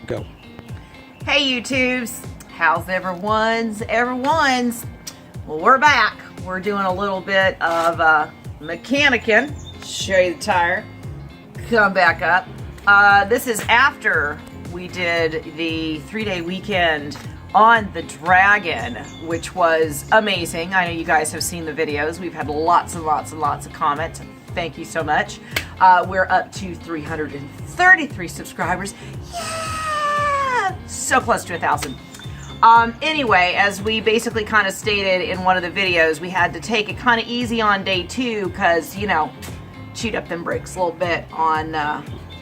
Go. Hey YouTubes, how's everyone's? Well, we're back. We're doing a little bit of McCraken. Show you the tire. Come back up. This is after we did the 3-day weekend on the Dragon, which was amazing. I know you guys have seen the videos. We've had lots and lots and lots of comments. Thank you so much. We're up to 333 subscribers. Yeah! So close to 1,000. Anyway, as we basically kind of stated in one of the videos, we had to take it kind of easy on day 2 because, you know, cheat up them brakes a little bit on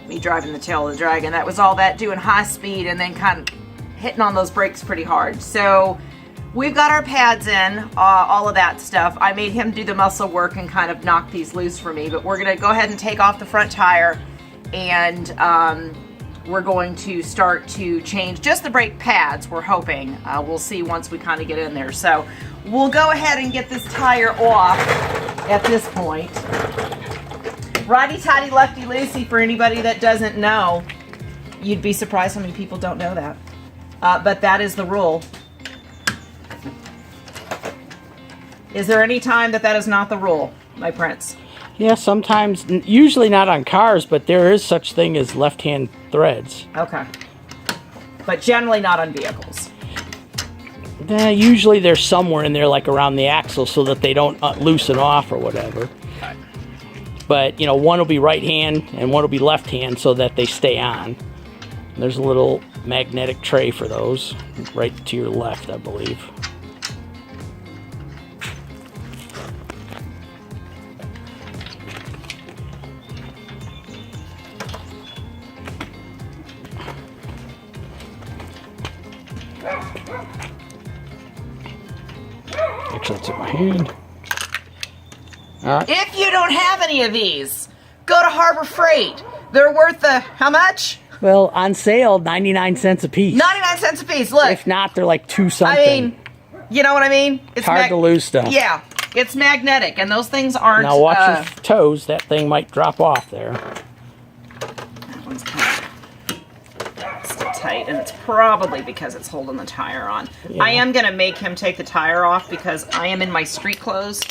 me driving the tail of the Dragon. That was all that, doing high speed and then kind of hitting on those brakes pretty hard. So we've got our pads in, all of that stuff. I made him do the muscle work and kind of knock these loose for me, but we're gonna go ahead and take off the front tire and we're going to start to change just the brake pads, we're hoping. We'll see once we kind of get in there. So we'll go ahead and get this tire off at this point. Righty-tighty, lefty-loosey, for anybody that doesn't know. You'd be surprised how many people don't know that. But that is the rule. Is there any time that that is not the rule, my prince? Yeah, sometimes, usually not on cars, but there is such thing as left-hand threads. Okay. But generally not on vehicles. Usually they're somewhere in there, like around the axle, so that they don't loosen off or whatever. Okay. But, you know, one will be right hand and one will be left hand so that they stay on. There's a little magnetic tray for those, right to your left, I believe. Actually, it's in my hand. All right. If you don't have any of these, go to Harbor Freight. They're worth how much? Well, on sale, 99 cents a piece. 99 cents a piece, look. If not, they're like $2 something. I mean, you know what I mean? It's hard to lose stuff. Yeah, it's magnetic, and those things aren't... Now watch your toes. That thing might drop off there. That one's kind of still tight, and it's probably because it's holding the tire on. Yeah. I am going to make him take the tire off because I am in my street clothes.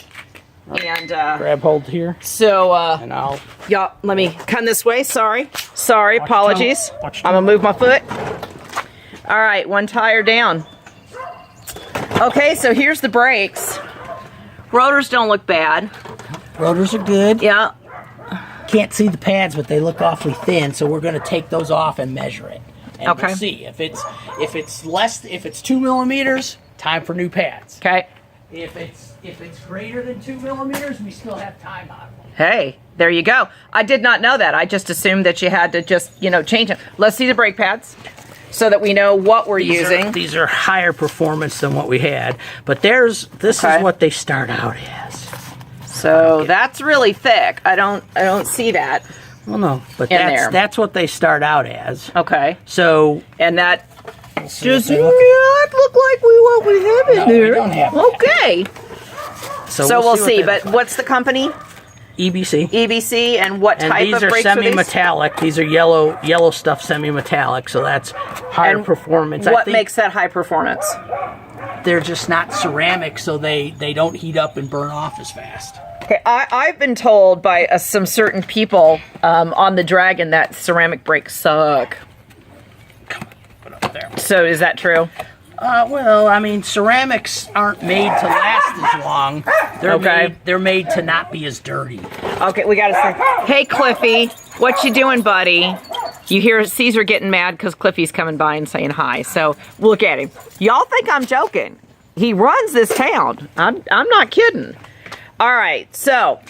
And grab hold here. So and I'll... y'all, let me come this way. Sorry, apologies. I'm gonna move my foot. All right, one tire down. Okay, so here's the brakes. Rotors don't look bad. Rotors are good. Yeah. Can't see the pads, but they look awfully thin, so we're gonna take those off and measure it. And okay. We'll see if it's 2 millimeters, time for new pads. Okay. If it's greater than 2 millimeters, we still have time on them. Hey, there you go. I did not know that. I just assumed that you had to just, you know, change them. Let's see the brake pads so that we know what we're using. These are higher performance than what we had, but this is what they start out as. So that's really thick. I don't see that. Well, no, but that's what they start out as. Okay. So and that does not look like what we have in there. We don't have okay. So we'll see. But what's the company? EBC. EBC, and what type of brakes are these? These are semi-metallic. These are yellow stuff semi-metallic, so that's higher performance. What makes that high performance? They're just not ceramic, so they don't heat up and burn off as fast. Okay, I've been told by some certain people on the Dragon that ceramic brakes suck. Come on, put it up there. So is that true? Well, I mean, ceramics aren't made to last as long. They're made to not be as dirty. Okay, we gotta say, hey Cliffy, what you doing, buddy? You hear Caesar getting mad because Cliffy's coming by and saying hi. So look at him. Y'all think I'm joking? He runs this town. I'm not kidding. All right, so.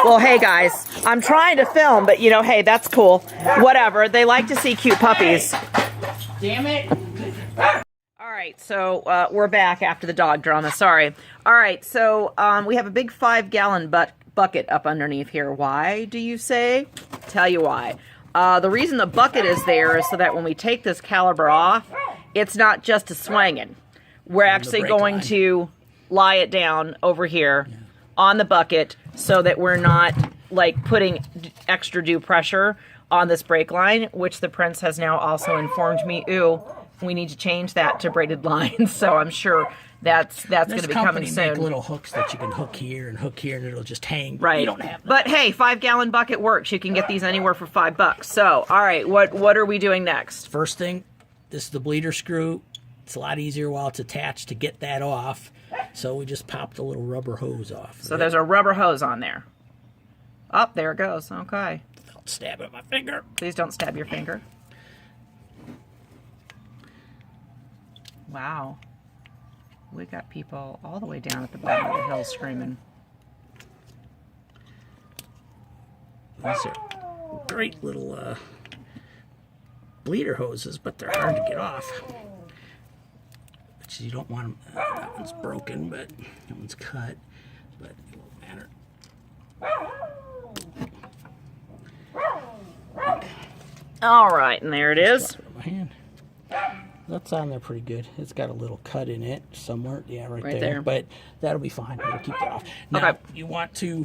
Well, hey guys, I'm trying to film, but you know, hey, that's cool. Whatever. They like to see cute puppies. Damn it. All right, so we're back after the dog drama. Sorry. All right, so we have a big 5-gallon bucket up underneath here. Why, do you say? Tell you why. The reason the bucket is there is so that when we take this caliper off, it's not just a swinging. We're actually going to lie it down over here on the bucket so that we're not like putting extra due pressure on this brake line, which the Prince has now also informed me, ooh, we need to change that to braided lines. So I'm sure that's going to be coming soon. Make little hooks that you can hook here, and it'll just hang. Right. You don't have that. But hey, 5-gallon bucket works. You can get these anywhere for $5. So, all right, what are we doing next? First thing, this is the bleeder screw. It's a lot easier while it's attached to get that off. So we just popped a little rubber hose off. So there's a rubber hose on there. Oh, there it goes. Okay. Don't stab it with my finger. Please don't stab your finger. Wow. We got people all the way down at the bottom of the hill screaming. These are great little bleeder hoses, but they're hard to get off. Which you don't want them. That one's broken, but that one's cut. But it won't matter. All right, and there it is. Drop it in my hand. That's on there pretty good. It's got a little cut in it somewhere. Yeah, right there. But that'll be fine. We'll keep that off. Now, okay. you want to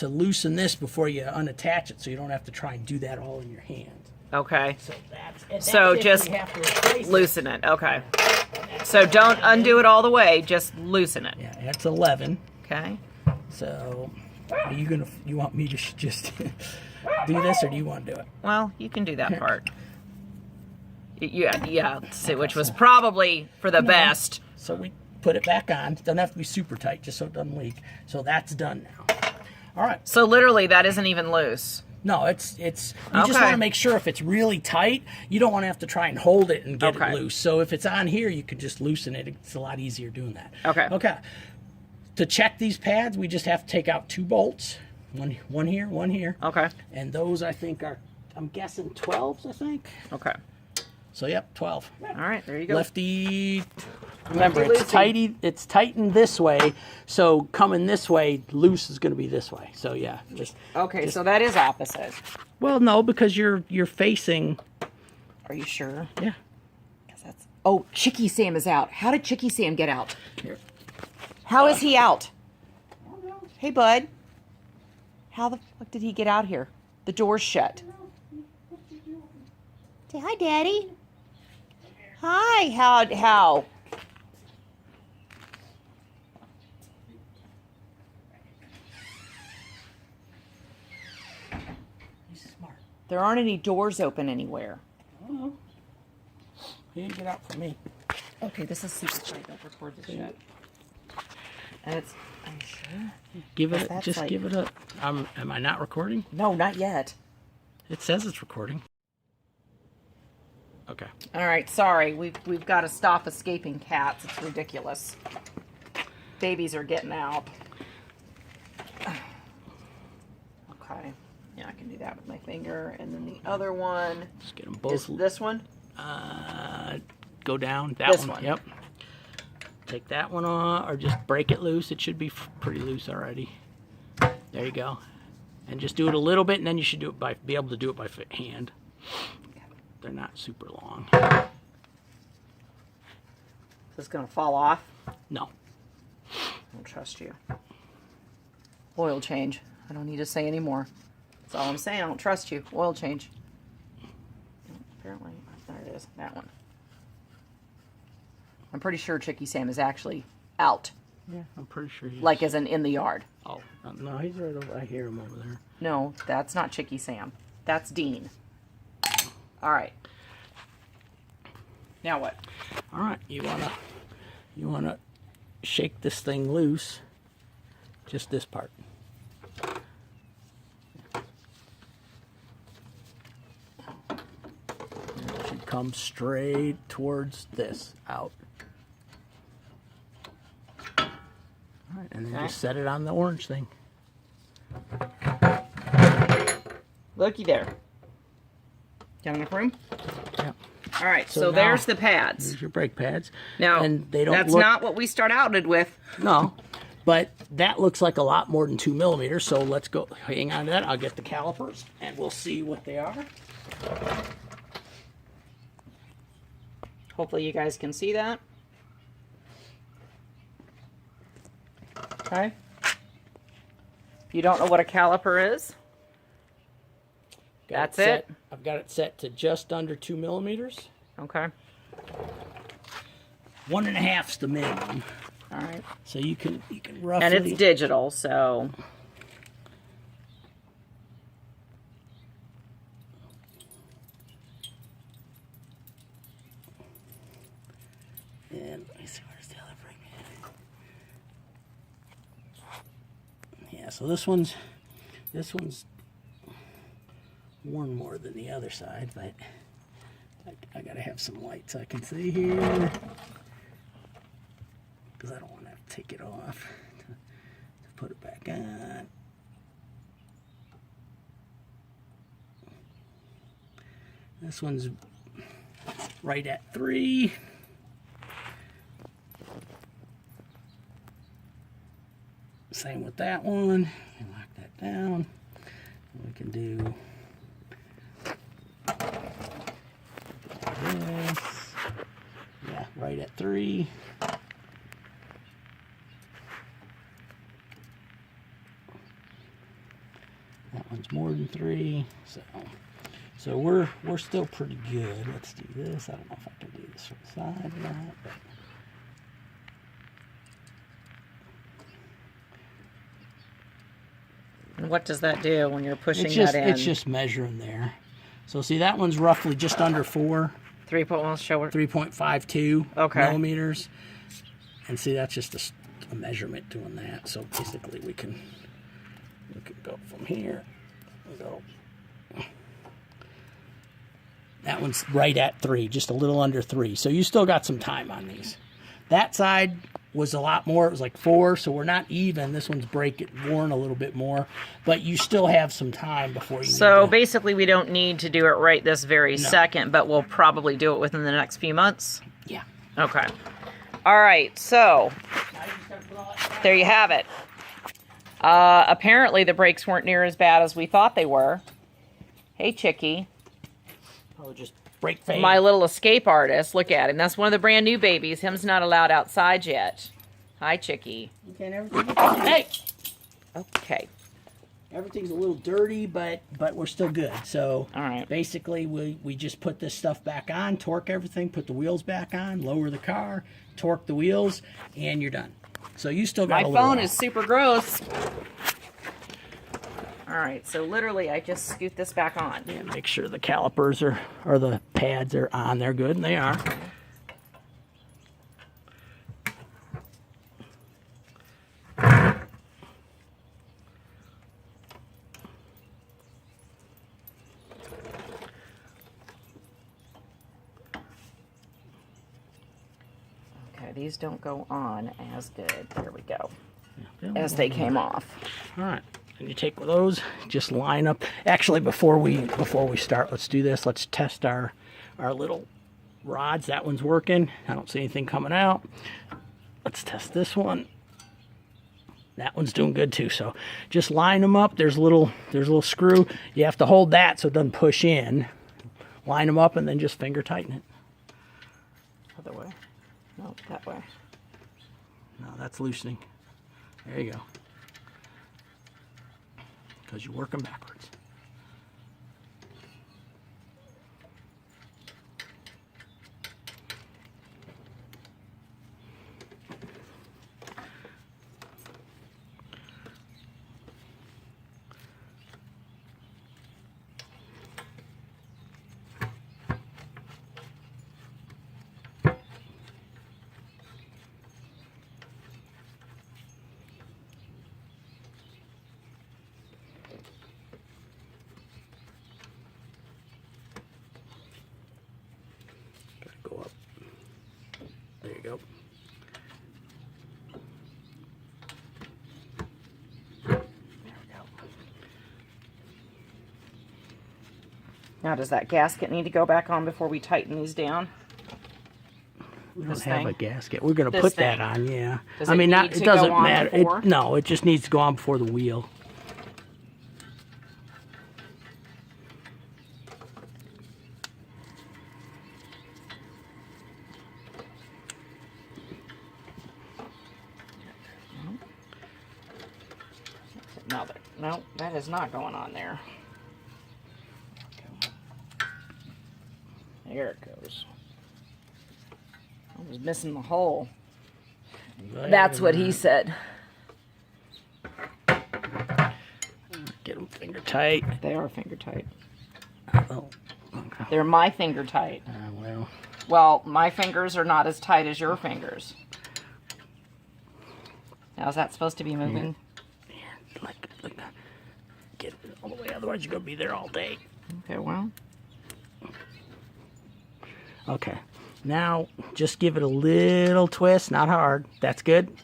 loosen this before you unattach it, so you don't have to try and do that all in your hand. Okay. So that's just loosen it. Okay. So don't undo it all the way. Just loosen it. Yeah, that's 11. Okay. So are you want me to just do this, or do you want to do it? Well, you can do that part. Yeah. See, which was probably for the best. So we put it back on. It doesn't have to be super tight, just so it doesn't leak. So that's done now. All right. So literally, that isn't even loose. No, it's you just want to make sure if it's really tight, you don't want to have to try and hold it and get it loose. So if it's on here, you can just loosen it. It's a lot easier doing that. Okay. Okay. To check these pads, we just have to take out 2 bolts. One here, one here. Okay. And those, I think, I'm guessing 12s, I think. Okay. So, yep, 12. All right, there you go. Lefty. Remember, it's tightened this way, so coming this way, loose is going to be this way. So, yeah. So that is opposite. Well, no, because you're facing. Are you sure? Yeah. That's. Oh, Chicky Sam is out. How did Chicky Sam get out? Here. How is he out? Hey, bud. How the fuck did he get out here? The door's shut. Say hi, Daddy. Hi. How? He's smart. There aren't any doors open anywhere. Oh. He didn't get out for me. Okay, this is super tight. Don't record this shit. And it's. Are you sure? Give it. Just give it a. Am I not recording? No, not yet. It says it's recording. Okay. All right. Sorry, we've got to stop escaping cats. It's ridiculous. Babies are getting out. Okay. Yeah, I can do that with my finger, and then the other one. Just get them both. Is this one? Go down. This one. Yep. Take that one off, or just break it loose. It should be pretty loose already. There you go. And just do it a little bit, and then you should be able to do it by hand. They're not super long. Is this gonna fall off? No. I don't trust you. Oil change. I don't need to say any more. That's all I'm saying. I don't trust you. Oil change. Apparently, there it is. That one. I'm pretty sure Chicky Sam is actually out. Yeah, I'm pretty sure he's... Like as in the yard. Oh, no, he's right over... I hear him over there. No, that's not Chicky Sam. That's Dean. All right. Now what? All right, you wanna shake this thing loose. Just this part. It should come straight towards this, out. All right, and then just set it on the orange thing. Looky there. Got enough room? Yeah. All right, so there's the pads. There's your brake pads. Now, and they don't that's look, not what we start out with. No, but that looks like a lot more than 2 millimeters, so let's go. Hang on to that. I'll get the calipers, and we'll see what they are. Hopefully you guys can see that. Okay. You don't know what a caliper is? That's it? I've got it set to just under 2 millimeters. Okay. 1.5's the minimum. All right. So you can roughly. And it's digital, so. And let me see, where's the other ring? Yeah, so this one's worn more than the other side, but I gotta have some light so I can see here, because I don't want to have to take it off to put it back on. This one's right at 3. Same with that one. Lock that down. We can do this. Yeah, right at 3. That one's more than 3. So we're still pretty good. Let's do this. I don't know if I can do this from the side or not, but And what does that do when you're pushing that in? It's just measuring there. So see, that one's roughly just under 4. 3.52 millimeters. And see, that's just a measurement doing that. So basically we can go from here and go. That one's right at 3, just a little under 3. So you still got some time on these. That side was a lot more. It was like 4, so we're not even. This one's worn a little bit more, but you still have some time before you. So basically, we don't need to do it right this very second, but we'll probably do it within the next few months. Yeah. Okay. All right. So there you have it. Apparently, the brakes weren't near as bad as we thought they were. Hey, Chickie. Probably just brake fade. My little escape artist. Look at him. That's one of the brand new babies. Him's not allowed outside yet. Hi, Chickie. Okay, and everything. Hey. Okay. Everything's a little dirty, but we're still good. So all right. Basically, we just put this stuff back on, torque everything, put the wheels back on, lower the car, torque the wheels, and you're done. So you still got a little. My phone is super gross. All right, so literally I just scoot this back on. Yeah, make sure the calipers or the pads are on. They're good, and they are. Okay, these don't go on as good. There we go. As they came off. All right. And you take those, just line up. Actually, before we start, let's do this. Let's test our little rods. That one's working. I don't see anything coming out. Let's test this one. That one's doing good too. So just line them up. There's a little screw. You have to hold that so it doesn't push in. Line them up and then just finger tighten it. Other way. No, that way. No, that's loosening. There you go. Because you're working backwards. Go up. There you go. There we go. Now, does that gasket need to go back on before we tighten these down? We don't have a gasket. We're going to put that on, yeah. Does I mean, it need to it doesn't go on matter. before? No, it just needs to go on before the wheel. Now that No, that is not going on there. There it goes. I was missing the hole. That's what he said. Get them finger tight. They are finger tight. Oh, okay. They're my finger tight. Well. Well, my fingers are not as tight as your fingers. Now, is that supposed to be moving? Here, like that. Get it all the way, otherwise you're going to be there all day. Okay, well. Okay. Now, just give it a little twist, not hard. That's good.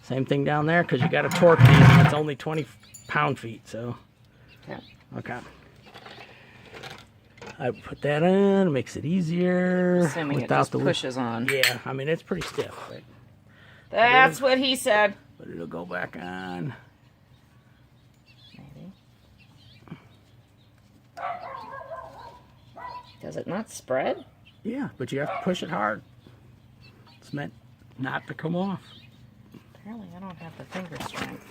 Same thing down there, because you got to torque these, and it's only 20 pound-feet, so. Yeah. Okay. I put that in, makes it easier. Assuming it just pushes on. Yeah, I mean, it's pretty stiff. Right? That's what he said. But it'll go back on. Maybe. Does it not spread? Yeah, but you have to push it hard. It's meant not to come off. Apparently, I don't have the finger strength.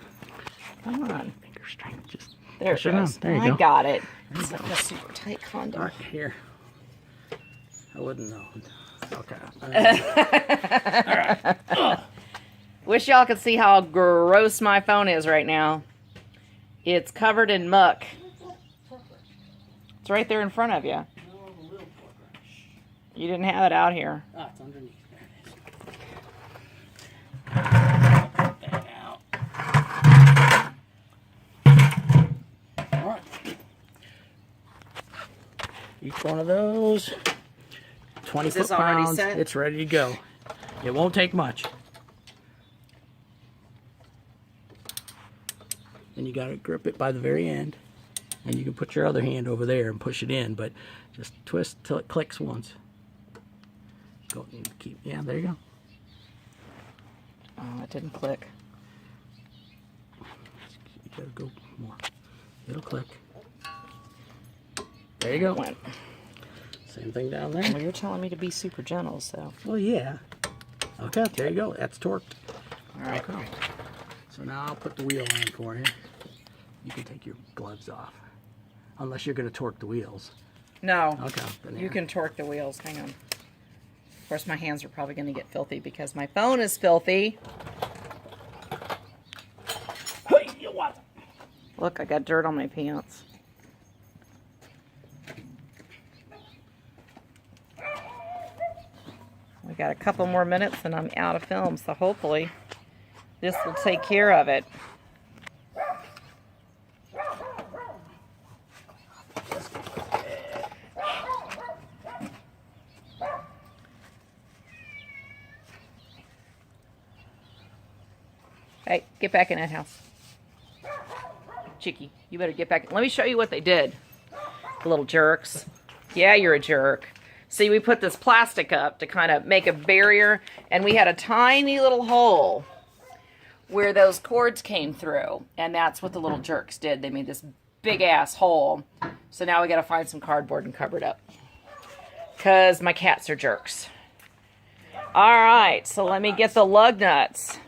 Come on. Finger strength, just there push it goes. on. There you go. I got it. It's like a super tight condom. Right here. I wouldn't know. Okay. All right. Wish y'all could see how gross my phone is right now. It's covered in muck. It's right there in front of you. You didn't have it out here. Oh, it's underneath. There it is. That out. All right. Each one of those, 20 foot-pounds. It's ready to go. It won't take much. And you got to grip it by the very end. And you can put your other hand over there and push it in, but just twist till it clicks once. Go and keep, yeah, there you go. Oh, it didn't click. You gotta go more. It'll click. There you go. Went. Same thing down there. Well, you're telling me to be super gentle, so. Well, yeah. Okay, there you go. That's torqued. All right. Okay. So now I'll put the wheel on for you. You can take your gloves off. Unless you're going to torque the wheels. No. Okay. You can torque the wheels. Hang on. Of course, my hands are probably going to get filthy because my phone is filthy. Look, I got dirt on my pants. We got a couple more minutes and I'm out of film, so hopefully this will take care of it. Hey, get back in that house. Chicky, you better get back. Let me show you what they did. The little jerks. Yeah, you're a jerk. See, we put this plastic up to kind of make a barrier, and we had a tiny little hole where those cords came through, and that's what the little jerks did. They made this big-ass hole. So now we got to find some cardboard and cover it up. Because my cats are jerks. All right, so let me get the lug nuts.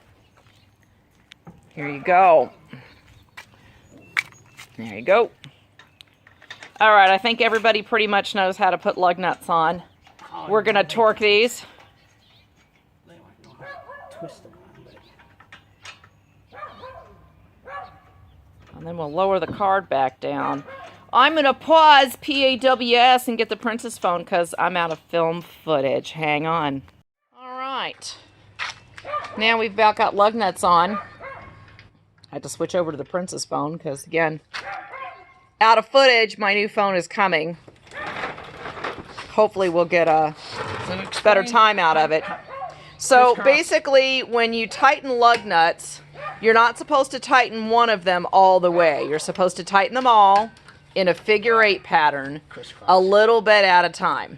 Here you go. There you go. All right, I think everybody pretty much knows how to put lug nuts on. We're going to torque these. And then we'll lower the card back down. I'm going to pause PAWS and get the Princess phone because I'm out of film footage. Hang on. All right. Now we've about got lug nuts on. I had to switch over to the Princess phone because, again, out of footage, my new phone is coming. Hopefully we'll get a better time out of it. So basically, when you tighten lug nuts, you're not supposed to tighten one of them all the way. You're supposed to tighten them all in a figure-8 pattern, a little bit at a time.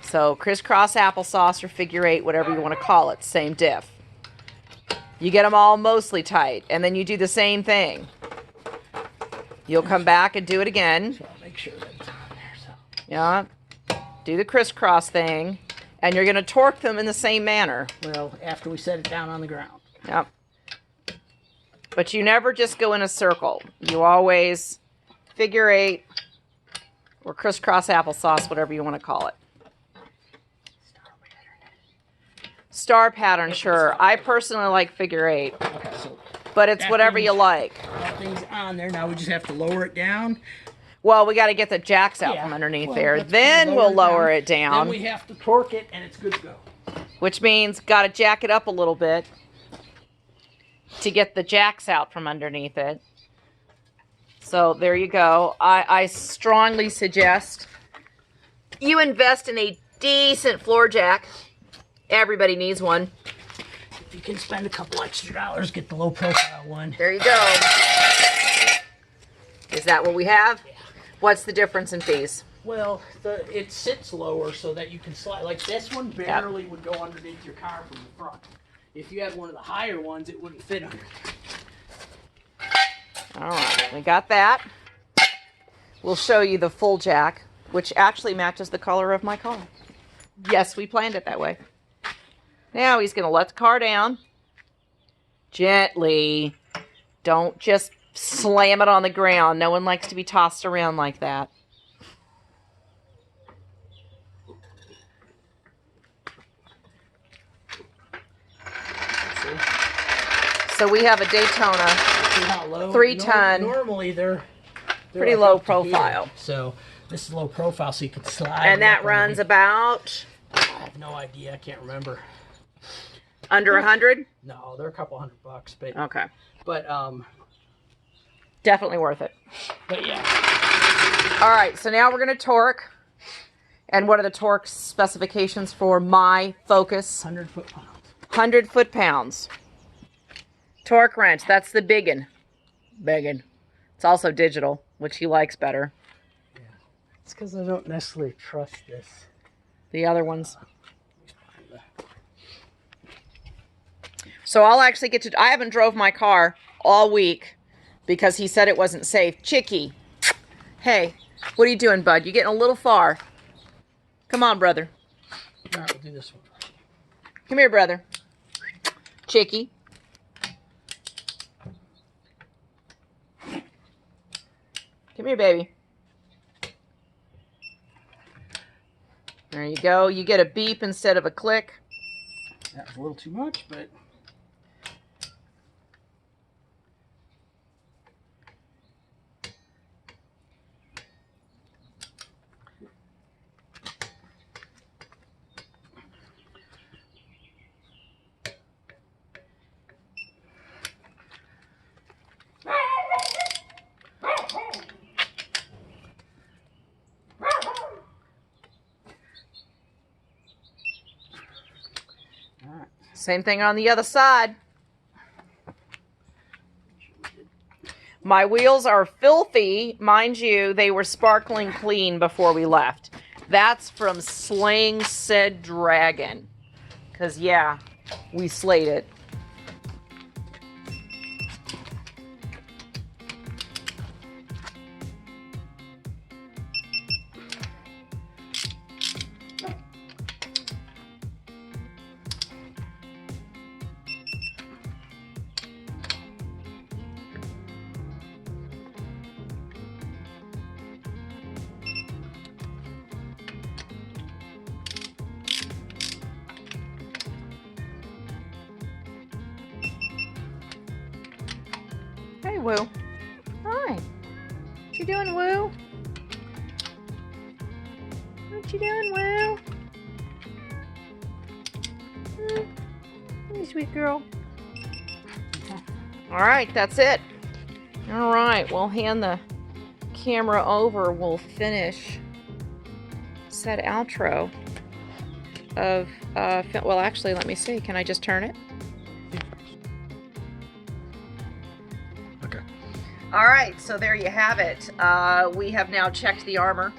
So crisscross applesauce or figure-8, whatever you want to call it, same diff. You get them all mostly tight, and then you do the same thing. You'll come back and do it again. So I'll make sure that's on there. So. Yeah. Do the crisscross thing, and you're going to torque them in the same manner. Well, after we set it down on the ground. Yep. But you never just go in a circle. You always figure 8 or crisscross applesauce, whatever you want to call it. Star pattern, sure. I personally like figure 8. Okay, so but it's whatever you like. Things on there. Now we just have to lower it down. Well, we got to get the jacks out from underneath there. Then we'll lower it down. Then we have to torque it, and it's good to go. Which means got to jack it up a little bit to get the jacks out from underneath it. So there you go. I strongly suggest you invest in a decent floor jack. Everybody needs one. If you can spend a couple extra dollars, get the low profile one. There you go. Is that what we have? Yeah. What's the difference in fees? Well, it sits lower so that you can slide. Like this one barely would go underneath your car from the front. If you had one of the higher ones, it wouldn't fit under. All right, we got that. We'll show you the full jack, which actually matches the color of my car. Yes, we planned it that way. Now he's going to let the car down. Gently. Don't just slam it on the ground. No one likes to be tossed around like that. So we have a Daytona 3-ton. Normally they're pretty low profile. So this is low profile, so you can slide. And that runs about? I have no idea. I can't remember. Under 100? No, they're a couple $100, but okay. But definitely worth it. But yeah. All right, so now we're going to torque. And what are the torque specifications for my Focus? 100 foot-pounds. 100 foot-pounds. Torque wrench, that's the biggin. Biggin. It's also digital, which he likes better. Yeah. It's because I don't necessarily trust this. The other ones. So I'll actually get to... I haven't drove my car all week because he said it wasn't safe. Chicky. Hey, what are you doing, bud? You're getting a little far. Come on, brother. All right, we'll do this one. Come here, brother. Chicky. Come here, baby. There you go. You get a beep instead of a click. That was a little too much, but... Same thing on the other side. My wheels are filthy. Mind you, they were sparkling clean before we left. That's from slaying said dragon. Because, yeah, we slayed it. Hey, Woo. Hi. What you doing, Woo? What you doing, Woo? Hey, sweet girl. All right, that's it. All right, we'll hand the camera over. We'll finish said outro of, well, actually, let me see. Can I just turn it? Okay. All right, so there you have it. We have now checked the armor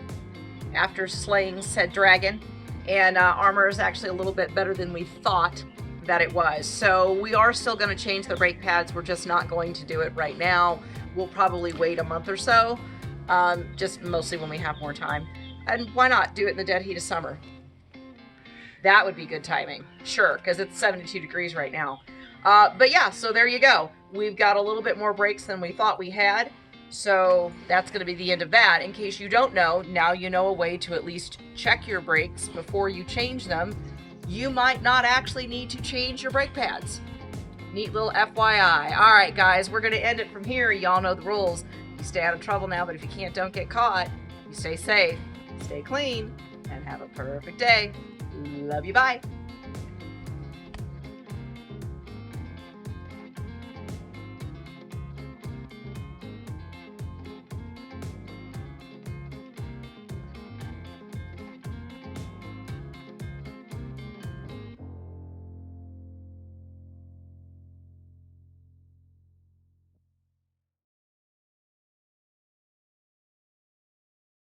after slaying said dragon, and armor is actually a little bit better than we thought that it was. So we are still going to change the brake pads. We're just not going to do it right now. We'll probably wait a month or so, just mostly when we have more time. And why not do it in the dead heat of summer? That would be good timing. Sure, because it's 72 degrees right now. But yeah, so there you go. we've got a little bit more brakes than we thought we had. So that's going to be the end of that. In case you don't know, now you know a way to at least check your brakes before you change them. You might not actually need to change your brake pads. Neat little FYI. All right, guys, we're going to end it from here. Y'all know the rules. You stay out of trouble now, but if you can't, don't get caught. You stay safe, stay clean, and have a perfect day. Love you. Bye.